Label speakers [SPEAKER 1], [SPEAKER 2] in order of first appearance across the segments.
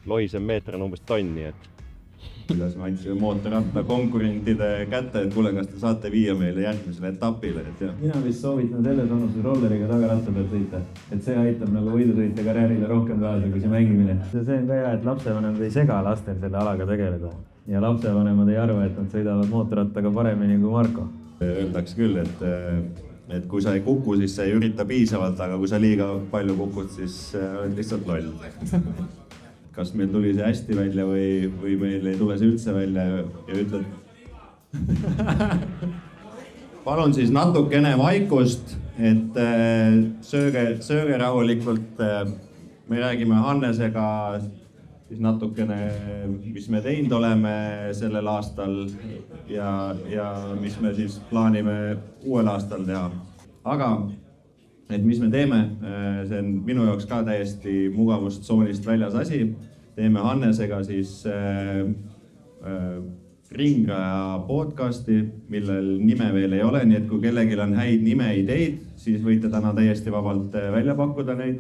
[SPEAKER 1] lohisev meeter on umbes tonni, et
[SPEAKER 2] kuidas me andsime mootorratta konkurentide kätte, et kuule, kas te saate viia meile järgmisele etapile, et jah.
[SPEAKER 3] Mina vist soovitan selles vanuses rolleriga tagaratta peal sõita, et see aitab nagu võidusõitja karjäärile rohkem kaasa kui see mängimine. See on ka hea, et lapsevanemad ei sega lastel selle alaga tegeleda ja lapsevanemad ei arva, et nad sõidavad mootorrattaga paremini kui Marko.
[SPEAKER 2] Öeldakse küll, et kui sa ei kuku, siis sa ei ürita piisavalt, aga kui sa liiga palju kukud, siis oled lihtsalt loll. Kas meil tuli see hästi välja või meil ei tule see üldse välja ja ütled. Palun siis natukene vaikust, et sööge rahulikult. Me räägime Hannesega siis natukene, mis me teinud oleme sellel aastal ja mis me siis plaanime uuel aastal teha. Aga et mis me teeme, see on minu jaoks ka täiesti mugavustsoonist väljas asi. Teeme Hannesega siis Ringraja podcasti, millel nime veel ei ole, nii et kui kellelgi on häid nimeideid, siis võite täna täiesti vabalt välja pakkuda neid.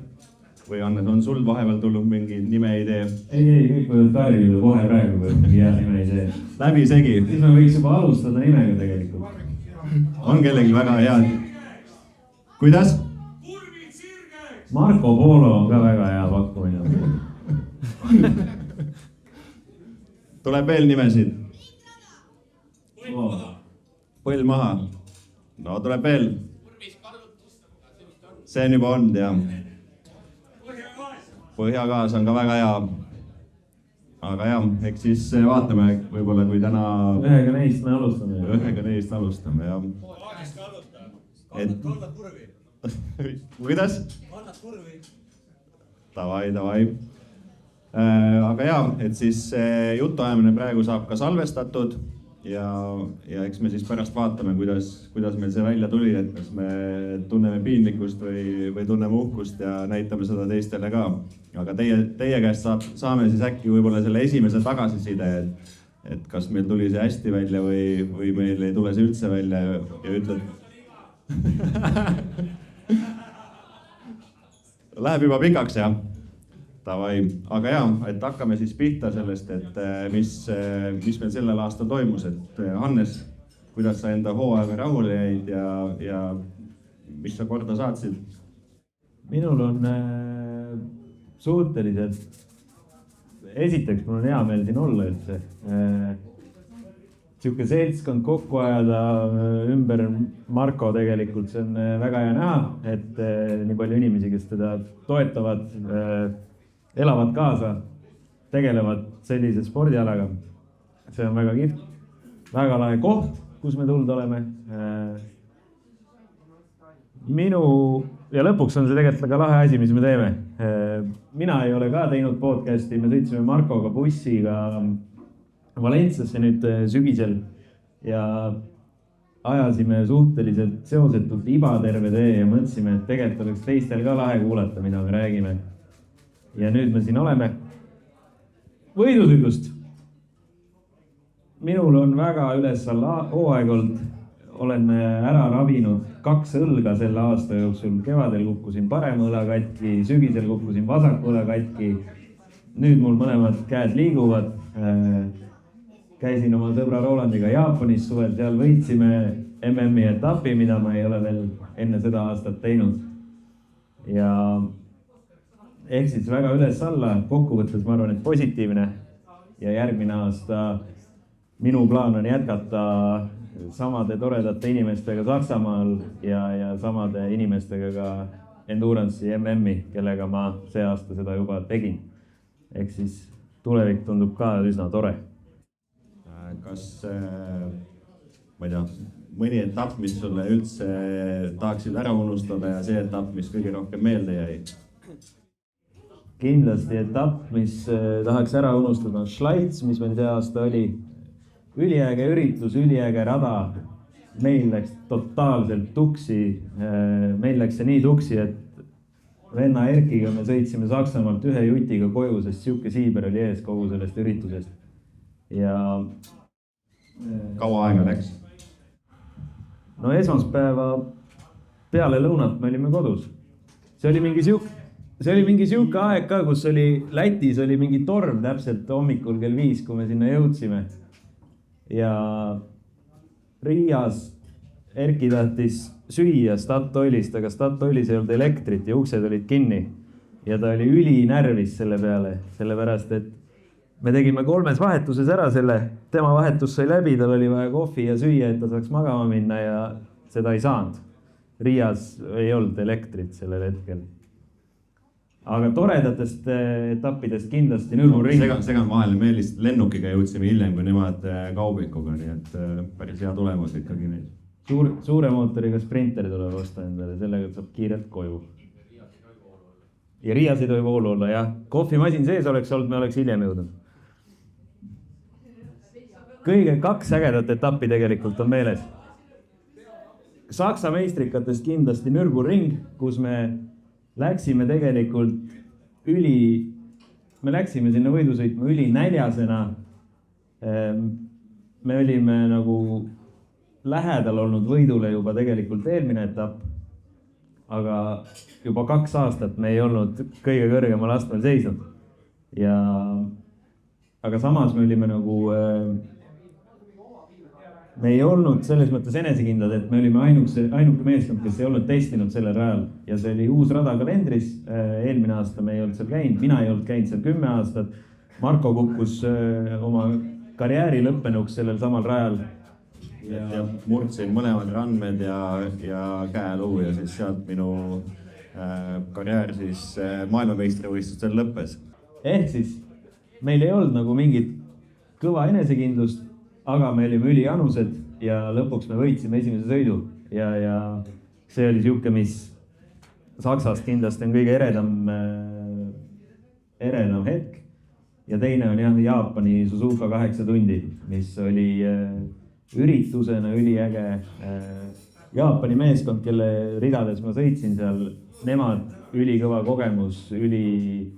[SPEAKER 2] Või Hannes, on sul vahepeal tulnud mingi nimeidee?
[SPEAKER 3] Ei, kõik võivad taarida kohe praegu, kui mingi hea nimeidee.
[SPEAKER 2] Läbi segi.
[SPEAKER 3] Siis me võiks juba alustada nimega tegelikult.
[SPEAKER 2] On kellelgi väga hea. Kuidas?
[SPEAKER 3] Marko Polo on ka väga hea pakkumine.
[SPEAKER 2] Tuleb veel nimesid. Põll maha. No tuleb veel. See on juba olnud, jah. Põhjagaas on ka väga hea. Aga jah, eks siis vaatame võib-olla, kui täna...
[SPEAKER 3] Ühega neist me alustame.
[SPEAKER 2] jah. Kuidas? Davai. Aga jah, et siis jutuajamine praegu saab ka salvestatud ja eks me siis pärast vaatame, kuidas meil see välja tuli, et kas me tunneme piinlikkust või tunneme uhkust ja näitame seda teistele ka. Aga teie käest saame siis äkki võib-olla selle esimese tagasiside, et kas meil tuli see hästi välja või meil ei tule see üldse välja ja ütled. Läheb juba pikaks, jah? Davai. Aga jah, et hakkame siis pihta sellest, et mis meil sellel aastal toimus. Et Hannes, kuidas sa enda hooaega rahule jäid ja mis sa korda saatsid?
[SPEAKER 3] Minul on suhteliselt... Esiteks, mul on hea meel siin olla üldse. Siuke seltskond kokku ajada ümber Marko tegelikult, see on väga hea näha, et nii palju inimesi, kes teda toetavad, elavad kaasa, tegelevad sellise spordialaga. See on väga kihvt, väga lahe koht, kus me tulnud oleme. Ja lõpuks on see tegelikult väga lahe asi, mis me teeme. Mina ei ole ka teinud podcasti, me sõitsime Markoga bussiga Valenciasse nüüd sügisel ja ajasime suhteliselt seosetult iba terve tee ja mõtlesime, et tegelikult oleks teistel ka lahe kuulata, mida me räägime. Ja nüüd me siin oleme. Võidusõidust. Minul on väga üles-alla hooaeg olnud. Olen ära ravinud 2 õlga selle aasta jooksul. Kevadel kukkusin parem õla katki, sügisel kukkusin vasaku õla katki. Nüüd mul mõlemad käed liiguvad. Käisin oma sõbra Rolandiga Jaapanis suvel, seal võitsime MM-i etapi, mida ma ei ole veel enne seda aastat teinud. Ja ehk siis väga üles-alla, kokkuvõttes ma arvan, et positiivne. Ja järgmine aasta minu plaan on jätkata samade toredate inimestega Saksamaal ja samade inimestega ka Endurance'i MM-i, kellega ma see aasta seda juba tegin. Ehk siis tulevik tundub ka üsna tore.
[SPEAKER 2] Kas, ma ei tea, mõni etapp, mis sulle üldse tahaksid ära unustada ja see etapp, mis kõige rohkem meelde jäi?
[SPEAKER 3] Kindlasti etapp, mis tahaks ära unustada, on Schleiz, mis meil see aasta oli. Üliäge üritus, üliäge rada. Meil läks totaalselt tuksi. Meil läks see nii tuksi, et venna Erkiga me sõitsime Saksamaalt ühe jutiga koju, sest siuke siiber oli ees kogu sellest üritusest. Ja
[SPEAKER 2] kaua aega läks?
[SPEAKER 3] No esmaspäeva peale lõunat me olime kodus. See oli mingi see oli mingi sihuke aeg ka, kus oli Lätis oli mingi torm täpselt hommikul kell 5, kui me sinna jõudsime. Ja Riias Erki tahtis süüa Statoilist, aga Statoilis ei olnud elektrit ja uksed olid kinni. Ja ta oli ülinärvis selle peale, sellepärast, et me tegime 3 vahetuses ära selle, tema vahetus sai läbi, tal oli vaja kohvi ja süüa, et ta saaks magama minna ja seda ei saanud. Riias ei olnud elektrit sellel hetkel. Aga toredatest etappidest kindlasti Nürburgring.
[SPEAKER 2] Segan vahele, me lihtsalt lennukiga jõudsime hiljem kui nemad kaubikuga, nii et päris hea tulemus ikkagi neid.
[SPEAKER 3] Suure mootoriga sprinter tuleb osta endale, sellega saab kiirelt koju. Ja Riias ei tohi voolu olla, jah. Kohvimasin sees oleks olnud, me oleks hiljem jõudnud. Kõige 2 ägedat etappi tegelikult on meeles. Saksa meistrikatest kindlasti Nürburgring, kus me läksime tegelikult me läksime sinna võidu sõitma ülinäljasena. Me olime nagu lähedal olnud võidule juba tegelikult eelmine etapp, aga juba 2 aastat me ei olnud kõige kõrgemal astmel seisnud. Aga samas me olime nagu, me ei olnud selles mõttes enesekindlad, et me olime ainuke meeskond, kes ei olnud testinud sellel rajal. Ja see oli uus rada kalendris, eelmine aasta me ei olnud seal käinud, mina ei olnud käinud seal 10 aastat. Marko kukkus oma karjääri lõppenuks sellel samal rajal.
[SPEAKER 2] Ja murdsin mõlemad randmed ja käeluu ja siis sealt minu karjäär siis maailmameistrivõistlustel lõppes.
[SPEAKER 3] Ehk siis meil ei olnud nagu mingit kõva enesekindlust, aga me olime ülianused ja lõpuks me võitsime esimese sõidu. Ja see oli siuke, mis Saksast kindlasti on kõige eredam hetk. Ja teine on jah, Jaapani Suzuka 8 tundi, mis oli üritusena üliäge. Jaapani meeskond, kelle ridades ma sõitsin seal, nemad ülikõva kogemus, üli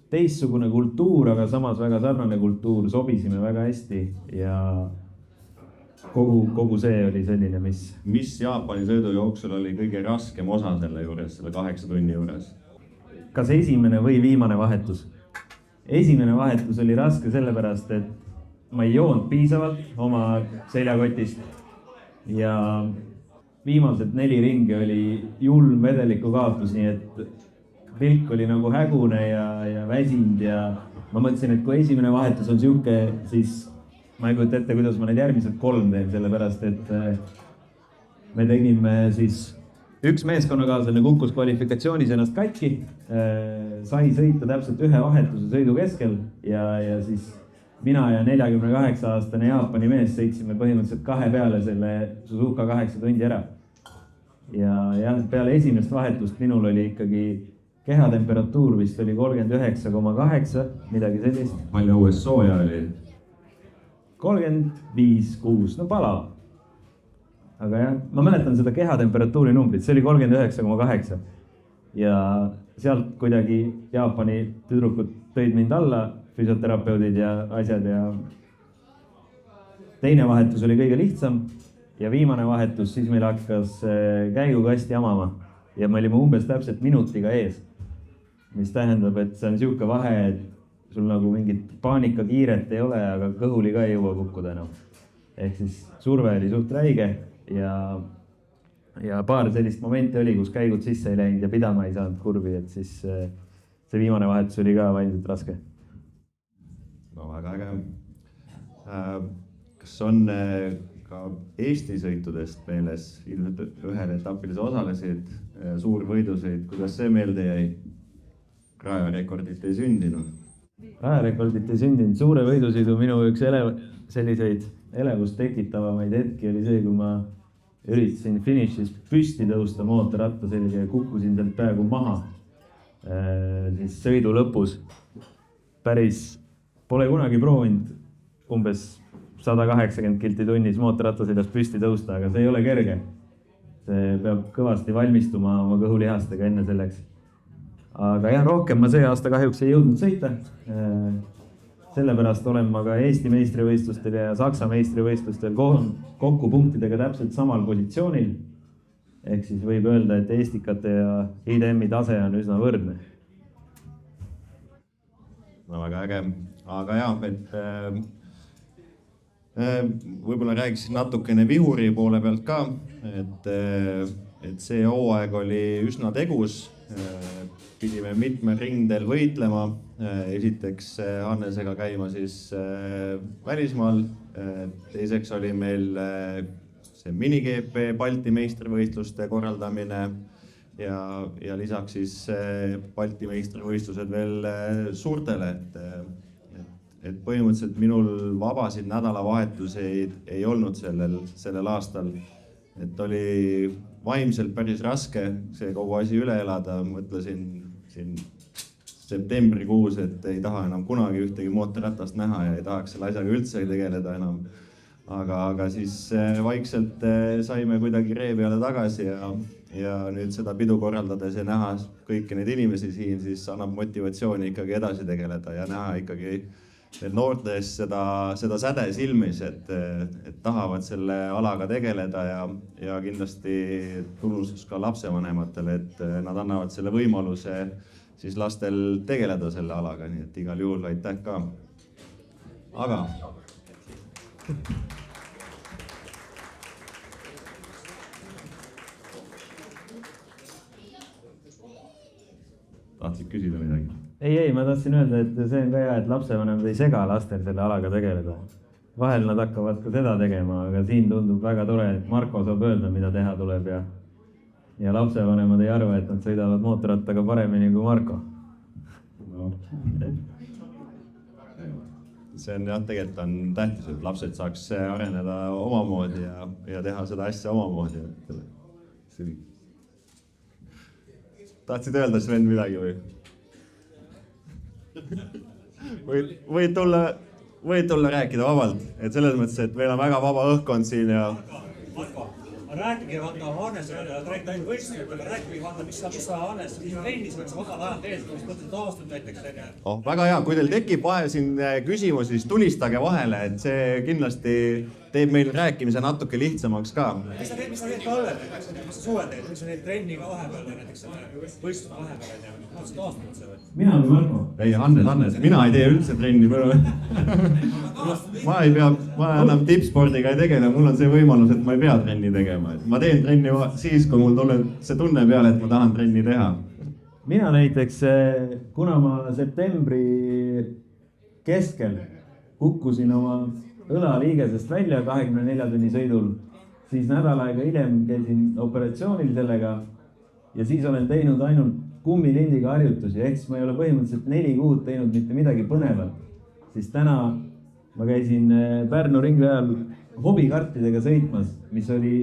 [SPEAKER 3] teistsugune kultuur, aga samas väga sarnane kultuur, sobisime väga hästi ja kogu see oli selline,
[SPEAKER 2] Mis Jaapani sõidu jooksul oli kõige raskem osa selle juures, selle 8 tunni juures?
[SPEAKER 3] Kas esimene või viimane vahetus? Esimene vahetus oli raske sellepärast, et ma ei joonud piisavalt oma seljakotist ja viimased 4 ringi oli julm vedeliku kaotus, nii et pilk oli nagu hägune ja väsinud ja ma mõtlesin, et kui esimene vahetus on siuke, siis ma ei kujuta ette, kuidas ma need järgmised 3 teen, sellepärast et me tegime siis üks meeskonnakaaslane kukkus kvalifikatsioonis ennast katki, sai sõita täpselt 1 vahetuse sõidu keskel ja siis mina ja 48-aastane Jaapani mees sõitsime põhimõtteliselt 2 peale selle Suzuka 8 tundi ära. Ja peale esimest vahetust minul oli ikkagi kehatemperatuur vist oli 39,8, midagi sellist.
[SPEAKER 2] Palju õues sooja oli?
[SPEAKER 3] 35,6, no palav. Aga jah, ma mäletan seda kehatemperatuuri numbrit, see oli 39,8. Ja sealt kuidagi Jaapani tüdrukud tõid mind alla, füsioterapeudid ja asjad ja teine vahetus oli kõige lihtsam ja viimane vahetus, siis meil hakkas käigukasti amama ja me olime umbes täpselt minutiga ees, mis tähendab, et see on siuke vahe, et sul nagu mingit paanikakiiret ei ole, aga kõhuli ka ei jõua kukkuda enam. Ehk siis surve oli suht räige ja paar sellist momenti oli, kus käigud sisse ei läinud ja pidama ei saanud kurvi, et siis see viimane vahetus oli ka vaimselt raske.
[SPEAKER 2] No väga äge. Kas on ka Eesti sõitudest meeles, ilmselt ühel etapil sa osalesid, suurvõidusid, kuidas see meelde jäi? Rajarekordit ei sündinud.
[SPEAKER 3] Rajarekordit ei sündinud, suure võidusõidu minu üks selliseid elevust tekitavamaid hetki oli see, kui ma üritasin finišis püsti tõusta mootorratta sellega ja kukkusin sealt peaaegu maha siis sõidu lõpus. Päris pole kunagi proovinud umbes 180 kilti tunnis mootorratta seljas püsti tõusta, aga see ei ole kerge. See peab kõvasti valmistuma oma kõhulihastega enne selleks. Aga jah, rohkem ma see aasta kahjuks ei jõudnud sõita. Sellepärast olen ma ka Eesti meistrivõistlustel ja Saksa meistrivõistlustel kokku punktidega täpselt samal positsioonil. Ehk siis võib öelda, et Eestikate ja IDM-i tase on üsna võrdne.
[SPEAKER 2] no väga äge, aga jah, et võib-olla räägiksin natukene vihuri poole pealt ka, et see hooaeg oli üsna tegus. Pidime mitmel rindel võitlema. Esiteks Hannesega käima siis välismaal. Teiseks oli meil see mini-GP Balti meistrivõistluste korraldamine ja lisaks siis Balti meistrivõistlused veel suurtele. Et põhimõtteliselt minul vabasid nädalavahetuseid ei olnud sellel aastal. Et oli vaimselt päris raske see kogu asi üle elada. Mõtlesin siin septembrikuus, et ei taha enam kunagi ühtegi mootorratast näha ja ei tahaks selle asjaga üldse tegeleda enam. Aga siis vaikselt saime kuidagi ree peale tagasi ja nüüd seda pidu korraldades ja näha kõiki neid inimesi siin, siis annab motivatsiooni ikkagi edasi tegeleda ja näha ikkagi noortes seda säde silmis, et tahavad selle alaga tegeleda ja kindlasti tunnustus ka lapsevanematele, et nad annavad selle võimaluse siis lastel tegeleda selle alaga, nii et igal juhul aitäh ka. Aga tahtsid küsida midagi?
[SPEAKER 3] Ei, ma tahtsin öelda, et see on ka hea, et lapsevanemad ei sega lastel selle alaga tegeleda. Vahel nad hakkavad ka seda tegema, aga siin tundub väga tore, et Marko saab öelda, mida teha tuleb ja lapsevanemad ei arva, et nad sõidavad mootorrattaga paremini kui Marko.
[SPEAKER 2] No. See on jah, tegelikult on tähtis, et lapsed saaks areneda omamoodi ja teha seda asja omamoodi. Tahtsid öelda, Sven, midagi või? Võid tulla rääkida vabalt, et selles mõttes, et meil on väga vaba õhkkond siin ja...
[SPEAKER 4] Marko, rääkige vaata Hannesega, rääkige ainult võistlusega, rääkige vaata, mis sa Hannes trennis võiks vabal ajal teed, kui mõtled aastat näiteks.
[SPEAKER 2] Väga hea, kui teil tekib vahe siin küsimusi, siis tulistage vahele, et see kindlasti teeb meil rääkimise natuke lihtsamaks ka.
[SPEAKER 4] Mis sa teed talvel, mis sa suvel teed, mis sa teed trenniga vahepeal näiteks võistlusega vahepeal ja mõtlesid aastat see või?
[SPEAKER 3] Mina või Marko?
[SPEAKER 2] Ei, Hannes, mina ei tee üldse trenni. Ma enam tippspordiga ei tegele, mul on see võimalus, et ma ei pea trenni tegema. Ma teen trenni siis, kui mul tuleb see tunne peale, et ma tahan trenni teha.
[SPEAKER 3] Mina näiteks, kuna ma septembri keskel kukkusin oma õlaliigesest välja 24 tunni sõidul, siis nädal aega hiljem käisin operatsioonil sellega ja siis olen teinud ainult kummilindiga harjutusi, ehk siis ma ei ole põhimõtteliselt 4 kuud teinud mitte midagi põnevat. Siis täna ma käisin Pärnu ringrajal hobikartidega sõitmas, mis oli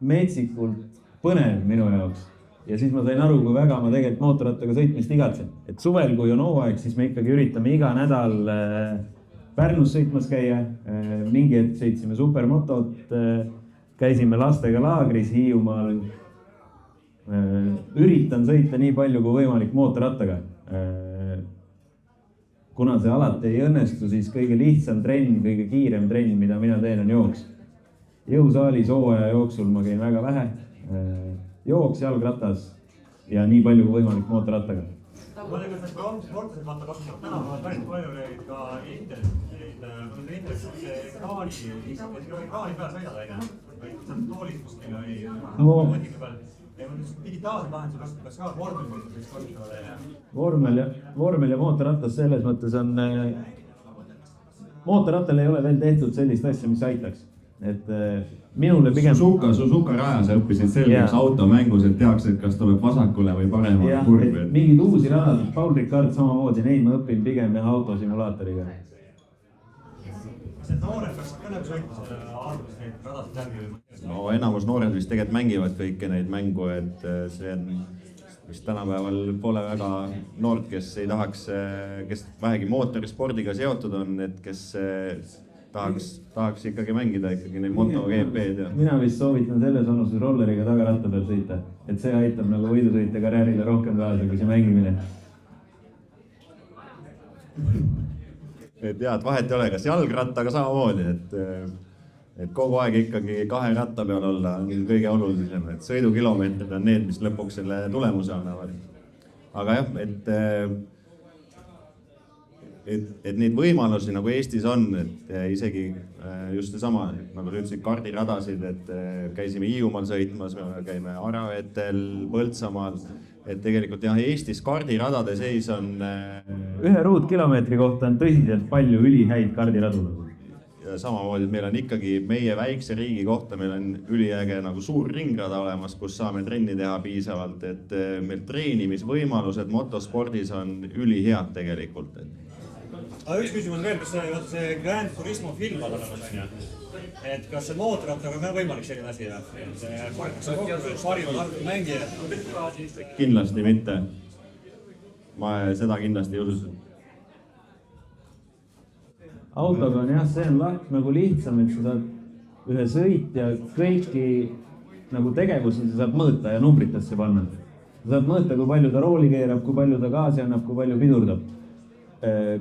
[SPEAKER 3] metsikult põnev minu jaoks. Ja siis ma sain aru, kui väga ma tegelikult mootorrattaga sõitmist igatsen. Et suvel, kui on hooaeg, siis me ikkagi üritame iga nädal Pärnus sõitmas käia. Mingi hetk sõitsime supermotot, käisime lastega laagris Hiiumaal. Üritan sõita nii palju kui võimalik mootorrattaga. Kuna see alati ei õnnestu, siis kõige lihtsam trenn, kõige kiirem trenn, mida mina teen, on jooks. Jõusaalis hooaja jooksul ma käin väga vähe. Jooks, jalgratas ja nii palju kui võimalik mootorrattaga.
[SPEAKER 4] Ma tegin seda sportlased vaata kasutavad täna päris palju neid ka internetis see ekraani peal sõidad aina. See on toolis kuskil või mõtike peal. Digitaalsed lahendused kasutavad ka
[SPEAKER 3] vormel ja mootorrattas selles mõttes on... Mootorrattal ei ole veel tehtud sellist asja, mis aitaks. Et minule pigem...
[SPEAKER 2] Suzuka rajas õppisid selgeks automängus, et tehakse, et kas tuleb vasakule või paremale kurvi.
[SPEAKER 3] Mingid uusi radad, Paul Ricard samamoodi, neid ma õpin pigem autosimulaatoriga.
[SPEAKER 4] Kas need noored peaks kõnegu sõitma selle arvus neid radasid läbi?
[SPEAKER 2] No enamus noored vist tegelikult mängivad kõiki neid mängu, et see on vist tänapäeval pole väga noort, kes ei tahaks, kes vähegi mootorispordiga seotud on, et kes tahaks ikkagi mängida ikkagi neid MotoGP-d.
[SPEAKER 3] Mina vist soovitan selles vanuses rolleriga tagaratta peal sõita, et see aitab nagu võidusõite karjäärile rohkem kaasa kui see mängimine.
[SPEAKER 2] Et jah, et vahet ei ole, kas jalgrattaga samamoodi, et kogu aeg ikkagi 2 ratta peal olla on kõige olulisem, et sõidukilomeetrid on need, mis lõpuks selle tulemuse annavad. Aga jah, et et neid võimalusi nagu Eestis on, et isegi just seesama, nagu sa ütlesid, kardiradasid, et käisime Hiiumaal sõitmas, me käime Aravetel, Põltsamaal, et tegelikult jah, Eestis kardiradade seis on...
[SPEAKER 3] Ühe ruutkilomeetri kohta on tõsiselt palju ülihäid kardiradu.
[SPEAKER 2] Ja samamoodi, et meil on ikkagi meie väikse riigi kohta, meil on üliäge nagu suur ringrada olemas, kus saame trenni teha piisavalt, et meil treenimisvõimalused motospordis on ülihead tegelikult.
[SPEAKER 4] Aga üks küsimus on veel, kas see Grand Turismo film on olemas, et kas see mootorrattaga on ka võimalik selline asi, see korratakse kokku, parivad arvud mängijad?
[SPEAKER 2] Kindlasti mitte. Ma seda kindlasti ei usu.
[SPEAKER 3] Autoga on jah, see on nagu lihtsam, et sa saad ühe sõitja kõiki nagu tegevusi sa saad mõõta ja numbritesse panna. Sa saad mõõta, kui palju ta rooli keerab, kui palju ta gaasi annab, kui palju pidurdab.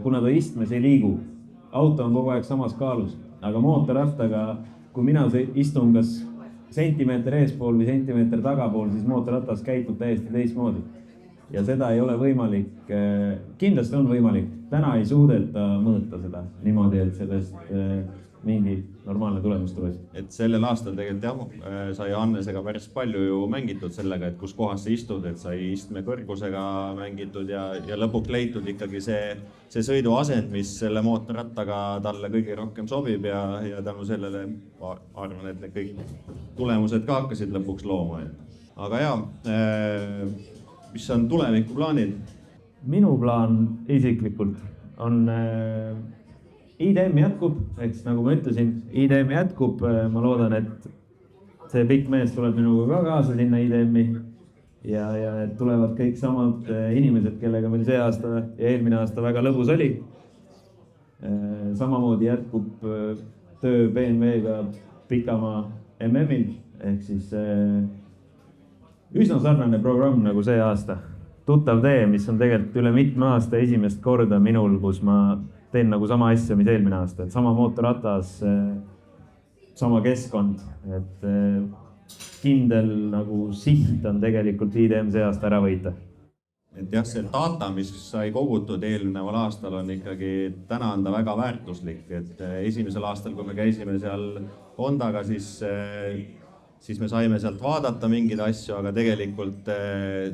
[SPEAKER 3] Kuna ta istmes ei liigu. Auto on kogu aeg samas kaalus, aga mootorrattaga, kui mina istun kas sentimeeter eespool või sentimeeter tagapool, siis mootorratas käitub täiesti teistmoodi. Ja seda ei ole võimalik, kindlasti on võimalik, täna ei suudeta mõõta seda niimoodi, et sellest mingi normaalne tulemus tuleks.
[SPEAKER 2] Et sellel aastal tegelikult jah, sai Hannesega päris palju ju mängitud sellega, et kus kohas sa istud, et sai istme kõrgusega mängitud ja lõpuks leitud ikkagi see sõiduasend, mis selle mootorrattaga talle kõige rohkem sobib ja tänu sellele arvan, et need kõik tulemused ka hakkasid lõpuks looma. Aga jah, mis on tulevikuplaanid?
[SPEAKER 3] Minu plaan isiklikult on IDM jätkub, eks nagu ma ütlesin, IDM jätkub, ma loodan, et see pikk mees tuleb minuga ka kaasa sinna IDM-i ja tulevad kõik samad inimesed, kellega meil see aasta ja eelmine aasta väga lõbus oli. Samamoodi jätkub töö BMW-ga Pikamaa MM-il, ehk siis üsna sarnane programm nagu see aasta. Tuttav tee, mis on tegelikult üle mitme aasta esimest korda minul, kus ma teen nagu sama asja, mis eelmine aasta. Et sama mootorratas, sama keskkond, et kindel nagu siht on tegelikult IDM see aasta ära võita.
[SPEAKER 2] Et jah, see data, mis sai kogutud eelneval aastal, on ikkagi täna on ta väga väärtuslik. Et esimesel aastal, kui me käisime seal Hondaga, siis me saime sealt vaadata mingeid asju, aga tegelikult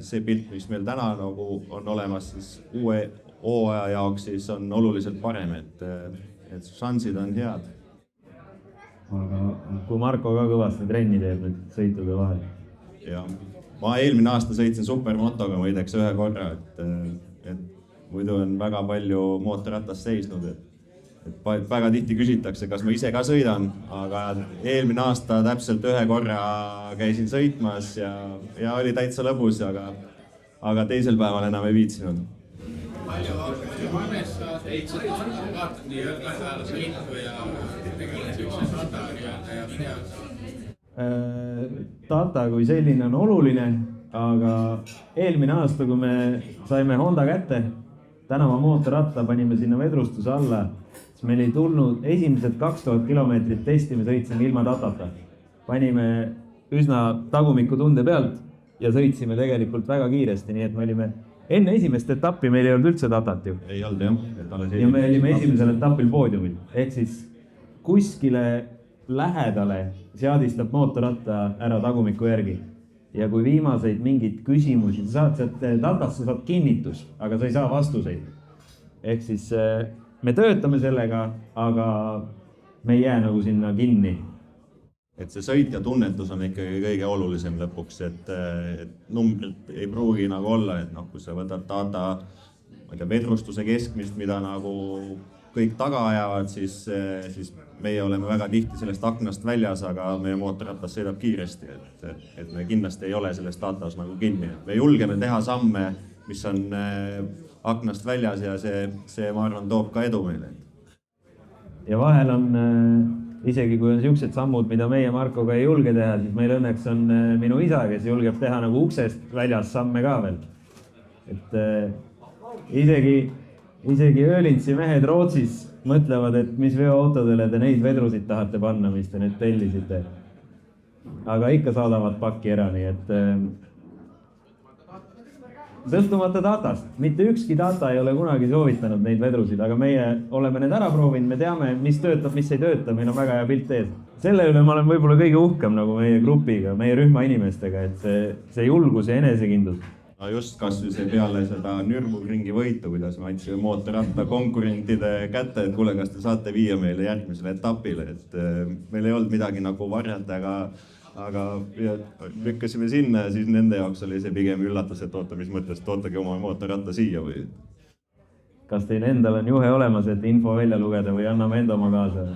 [SPEAKER 2] see pilt, mis meil täna nagu on olemas, siis uue hooaja jaoks siis on oluliselt parem, et šansid on head.
[SPEAKER 3] Aga kui Marko ka kõvasti trenni teeb nüüd sõitude vahel.
[SPEAKER 2] Ja ma eelmine aasta sõitsin supermotoga muideks ühe korra, et muidu on väga palju mootorratast seisnud, et väga tihti küsitakse, kas ma ise ka sõidan, aga eelmine aasta täpselt ühe korra käisin sõitmas ja oli täitsa lõbus, aga teisel päeval enam ei viitsinud.
[SPEAKER 5] Palju Hannes sa teid vaatad nii õrglasajale sõitu ja tegelikult üks data ja videod?
[SPEAKER 3] Data kui selline on oluline, aga eelmine aasta, kui me saime Honda kätte, tänava mootorratta panime sinna vedrustuse alla, siis meil ei tulnud esimesed 2000 kilomeetrit testi, me sõitsime ilma datata. Panime üsna tagumiku tunde pealt ja sõitsime tegelikult väga kiiresti, nii et me olime enne esimest etappi, meil ei olnud üldse datat ju.
[SPEAKER 2] Ei olnud jah.
[SPEAKER 3] Ja me olime esimesel etapil poodiumil, ehk siis kuskile lähedale seadistab mootorratta ära tagumiku järgi. Ja kui viimaseid mingid küsimusi, sa saad sealt datast, sa saad kinnitus, aga sa ei saa vastuseid. Ehk siis me töötame sellega, aga me ei jää nagu sinna kinni.
[SPEAKER 2] Et see sõitja tunnetus on ikkagi kõige olulisem lõpuks, et numbrid ei pruugi nagu olla, et kui sa võtad data vedrustuse keskmist, mida nagu kõik taga ajavad, siis meie oleme väga tihti sellest aknast väljas, aga meie mootorratas sõidab kiiresti, et me kindlasti ei ole sellest datas nagu kinni. Me julgeme teha samme, mis on aknast väljas ja see ma arvan, toob ka edu meile.
[SPEAKER 3] Ja vahel on, isegi kui on sellised sammud, mida meie Markoga ei julge teha, siis meil õnneks on minu isa, kes julgeb teha nagu uksest väljas samme ka veel. Et isegi Öölintsi mehed Rootsis mõtlevad, et mis veoautodele te neid vedrusid tahate panna, mis te need tellisite. Aga ikka saadavad pakki ära, nii et sõltumata datast, mitte ükski data ei ole kunagi soovitanud neid vedrusid, aga meie oleme need ära proovinud, me teame, mis töötab, mis ei tööta, meil on väga hea pilt ees. Selle üle ma olen võib-olla kõige uhkem nagu meie grupiga, meie rühma inimestega, et see julgus ja enesekindlus.
[SPEAKER 2] No just kasvõi see peale seda Nürburgringi võitu, kuidas me andsime mootorratta konkurentide kätte, et kuule, kas te saate viia meile järgmisele etapile, et meil ei olnud midagi nagu varjata, aga lükkasime sinna ja siis nende jaoks oli see pigem üllatus, et oota, mis mõttes, tootage oma mootorratta siia või?
[SPEAKER 3] Kas teil endal on juhe olemas, et info välja lugeda või anname enda oma kaasa?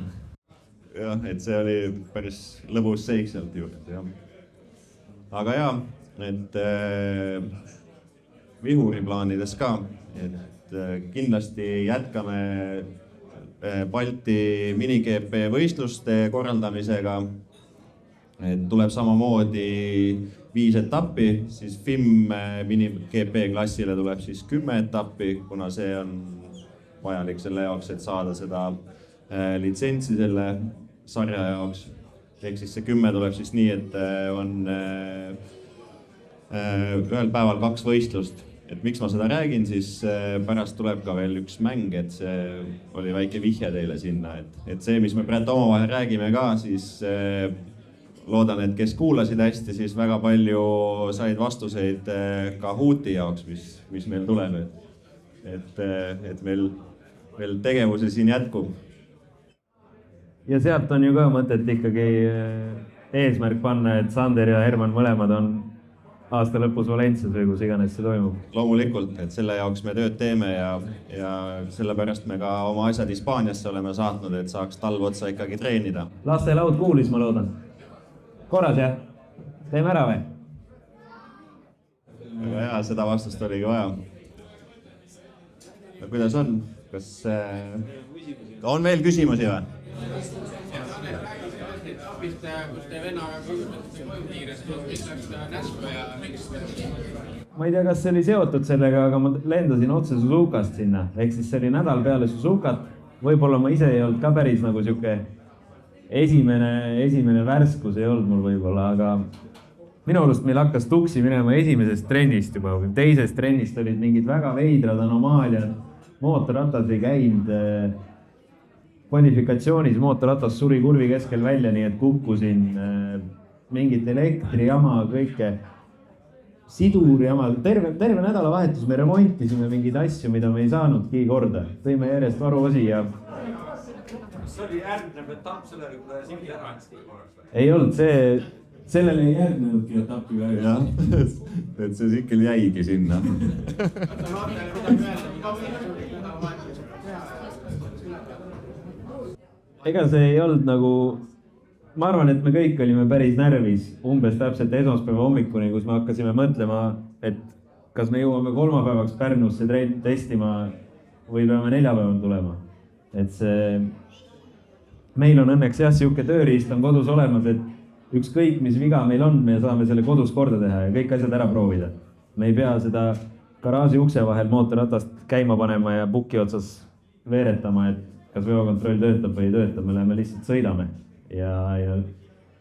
[SPEAKER 2] Jah, et see oli päris lõbus seik sealt juurde, jah. Aga jah, et vihuri plaanides ka, et kindlasti jätkame Balti mini-GP võistluste korraldamisega. Et tuleb samamoodi 5 etappi, siis FIM mini-GP klassile tuleb siis 10 etappi, kuna see on vajalik selle jaoks, et saada seda litsentsi selle sarja jaoks. Ehk siis see 10 tuleb siis nii, et on ühel päeval 2 võistlust. Et miks ma seda räägin, siis pärast tuleb ka veel üks mäng, et see oli väike vihje teile sinna. Et see, mis me praegu omavahel räägime ka, siis loodan, et kes kuulasid hästi, siis väga palju said vastuseid ka Huuti jaoks, mis meil tuleb. Et meil tegevusi siin jätkub.
[SPEAKER 3] Ja sealt on ju ka mõtet ikkagi eesmärk panna, et Sander ja Herman mõlemad on aasta lõpus Valencias või kus iganes see toimub.
[SPEAKER 2] Loomulikult, et selle jaoks me tööd teeme ja sellepärast me ka oma asjad Hispaaniasse oleme saatnud, et saaks talv otsa ikkagi treenida.
[SPEAKER 3] Lastelaud kuulis, ma loodan. Korras, jah? Teeme ära või?
[SPEAKER 2] Väga hea, seda vastust oligi vaja. Ja kuidas on? Kas on veel küsimusi või?
[SPEAKER 5] Kus te vennaga kasutasite koju kiiresti, mis läks näsku ja miks?
[SPEAKER 3] Ma ei tea, kas see oli seotud sellega, aga ma lendasin otse Suzukast sinna. Ehk siis see oli nädal peale Suzukat. Võib-olla ma ise ei olnud ka päris nagu siuke esimene värskus ei olnud mul võib-olla, aga minu arust meil hakkas tuksi minema esimesest trennist juba. Teisest trennist olid mingid väga veidrad anomaaliad. Mootorratas ei käinud kvalifikatsioonis, mootorratas suri kurvi keskel välja, nii et kukkusin mingit elektrijama, kõike sidurjama. Terve nädalavahetus me remontisime mingeid asju, mida me ei saanudki korda. Tõime järjest varuosi ja...
[SPEAKER 4] See oli järgnev etapp sellele, kui ta Simmi ära andis?
[SPEAKER 3] Ei olnud, sellele ei järgnevudki etappi ka.
[SPEAKER 2] Jah, et see sikkel jäigi sinna.
[SPEAKER 3] Ega see ei olnud nagu, ma arvan, et me kõik olime päris närvis umbes täpselt esmaspäeva hommikuni, kus me hakkasime mõtlema, et kas me jõuame kolmapäevaks Pärnusse testima või peame neljapäeval tulema. Et see, meil on õnneks jah, siuke tööriist on kodus olemas, et ükskõik mis viga meil on, me saame selle kodus korda teha ja kõik asjad ära proovida. Me ei pea seda garaaži ukse vahel mootorratast käima panema ja puki otsas veeretama, et kas veokontroll töötab või ei tööta, me läheme lihtsalt sõidame. Ja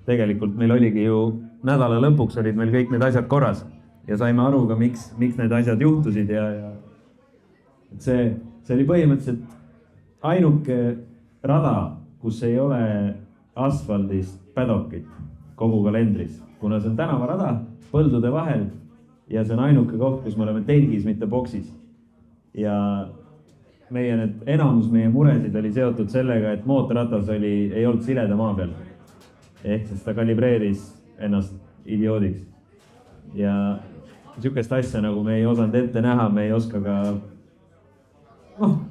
[SPEAKER 3] tegelikult meil oligi ju nädala lõpuks olid meil kõik need asjad korras ja saime aru ka, miks need asjad juhtusid ja see oli põhimõtteliselt ainuke rada, kus ei ole asfaldist pädokit kogu kalendris, kuna see on tänavarada põldude vahel ja see on ainuke koht, kus me oleme telgis, mitte boksis. Ja enamus meie muresid oli seotud sellega, et mootorratas ei olnud sileda maa peal. Ehk siis ta kalibreeris ennast idioodiks. Ja niisugust asja, nagu me ei osanud ette näha, me ei oska ka...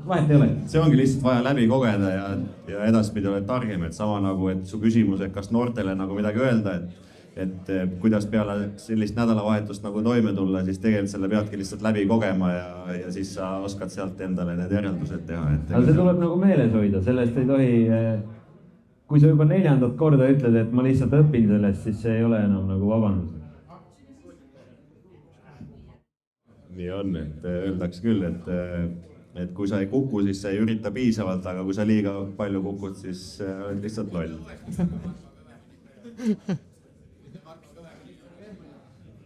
[SPEAKER 3] vahet ei ole.
[SPEAKER 2] See ongi lihtsalt vaja läbi kogeda ja edaspidi oled targem, et sama nagu, et su küsimus, et kas noortele nagu midagi öelda, et kuidas peale sellist nädalavahetust nagu toime tulla, siis tegelikult selle peadki lihtsalt läbi kogema ja siis sa oskad sealt endale need järeldused teha.
[SPEAKER 3] Aga see tuleb nagu meeles hoida, sellest ei tohi, kui sa juba 4. korda ütled, et ma lihtsalt õpin sellest, siis see ei ole enam nagu vabandus.
[SPEAKER 2] Nii on, et öeldakse küll, et kui sa ei kuku, siis sa ei ürita piisavalt, aga kui sa liiga palju kukud, siis oled lihtsalt loll.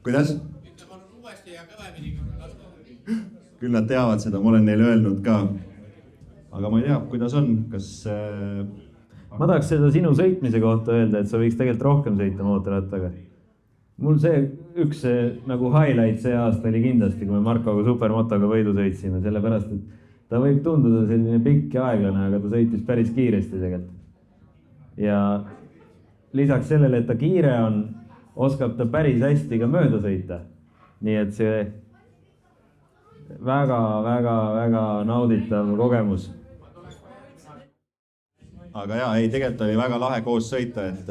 [SPEAKER 2] Kuidas?
[SPEAKER 5] Ütle, ma olen uuesti ja kõvemini.
[SPEAKER 2] küll nad teavad seda, ma olen neile öelnud ka. Aga ma ei tea, kuidas on, kas...
[SPEAKER 3] Ma tahaks seda sinu sõitmise kohta öelda, et sa võiks tegelikult rohkem sõita mootorrattaga. Mul see üks nagu highlight see aasta oli kindlasti, kui me Markoga supermotoga võidu sõitsime, sellepärast, et ta võib tunduda selline pikk ja aeglane, aga ta sõitis päris kiiresti tegelikult. Ja lisaks sellele, et ta kiire on, oskab ta päris hästi ka mööda sõita. Nii et see väga nauditav kogemus.
[SPEAKER 2] Aga jaa, ei, tegelikult oli väga lahe koos sõita, et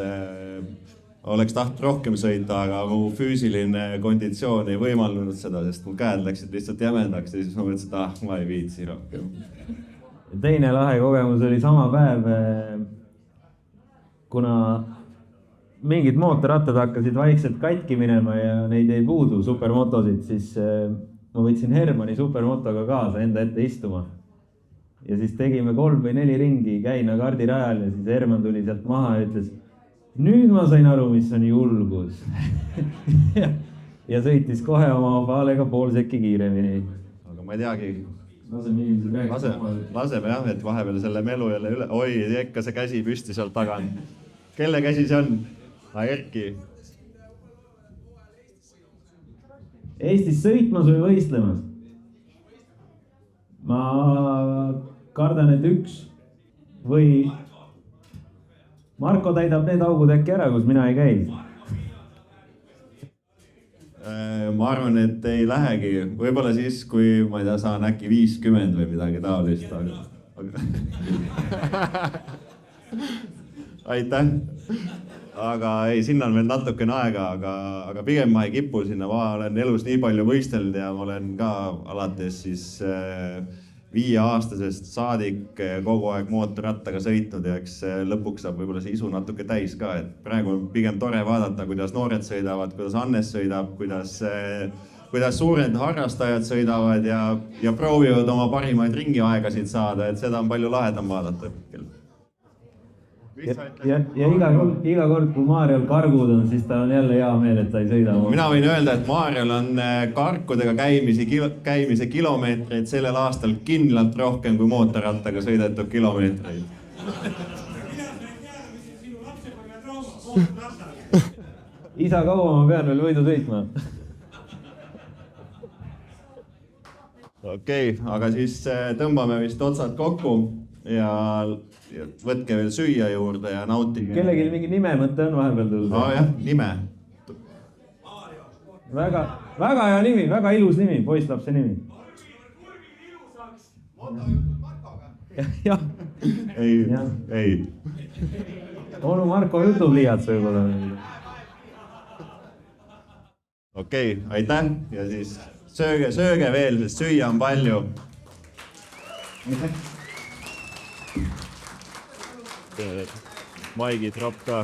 [SPEAKER 2] oleks tahtnud rohkem sõita, aga mu füüsiline konditsioon ei võimaldanud seda, sest mu käed läksid lihtsalt jämendaks ja siis ma mõtlesin, et ma ei viitsi rohkem.
[SPEAKER 3] Teine lahe kogemus oli sama päev, kuna mingid mootorrattad hakkasid vaikselt katki minema ja neid ei puudu supermotosid, siis ma võtsin Hermanni supermotoga kaasa enda ette istuma. Ja siis tegime 3 või 4 ringi Käina kardirajal ja siis Herman tuli sealt maha ja ütles, nüüd ma sain aru, mis on julgus. ja sõitis kohe oma paalega pool sekki kiiremini.
[SPEAKER 2] Aga ma ei teagi.
[SPEAKER 3] Laseme
[SPEAKER 2] jah, et vahepeal selle melu jälle üle. Oi, ikka see käsi püsti sealt tagant. Kelle käsi see on? Erki.
[SPEAKER 3] Eestis sõitmas või võistlemas? Ma kardan, et üks või Marko täidab need augud äkki ära, kus mina ei käi.
[SPEAKER 2] Ma arvan, et ei lähegi. Võib-olla siis, kui ma ei tea, saan äkki 50 või midagi taolist. Aitäh. Aga ei, sinna on veel natukene aega, aga pigem ma ei kipu sinna. Ma olen elus nii palju võistelnud ja ma olen ka alates siis 5-aastasest saadik kogu aeg mootorrattaga sõitnud ja eks lõpuks saab võib-olla see isu natuke täis ka. Et praegu on pigem tore vaadata, kuidas noored sõidavad, kuidas Hannes sõidab, kuidas suured harrastajad sõidavad ja proovivad oma parimaid ringiaegasid saada, et seda on palju lahedam vaadata.
[SPEAKER 3] Ja iga kord, kui Maarjal kargud on, siis ta on jälle hea meel, et ta ei sõida.
[SPEAKER 2] Mina võin öelda, et Maarjal on karkudega käimise kilomeetreid sellel aastal kindlalt rohkem kui mootorrattaga sõidetud kilomeetreid.
[SPEAKER 3] Isa, kaua ma pean veel võidu sõitma?
[SPEAKER 2] Okei, aga siis tõmbame vist otsad kokku ja võtke veel süüa juurde ja nautige.
[SPEAKER 3] Kellegil mingi nime mõte on vahepeal tulnud?
[SPEAKER 2] Jah, nime.
[SPEAKER 3] Väga hea nimi, väga ilus nimi, poisslapse nimi. Jah.
[SPEAKER 2] Ei.
[SPEAKER 3] Onu Marko jutupliiats võib-olla.
[SPEAKER 2] Okei, aitäh ja siis sööge veel, sest süüa on palju.
[SPEAKER 1] Maigi trapp ka.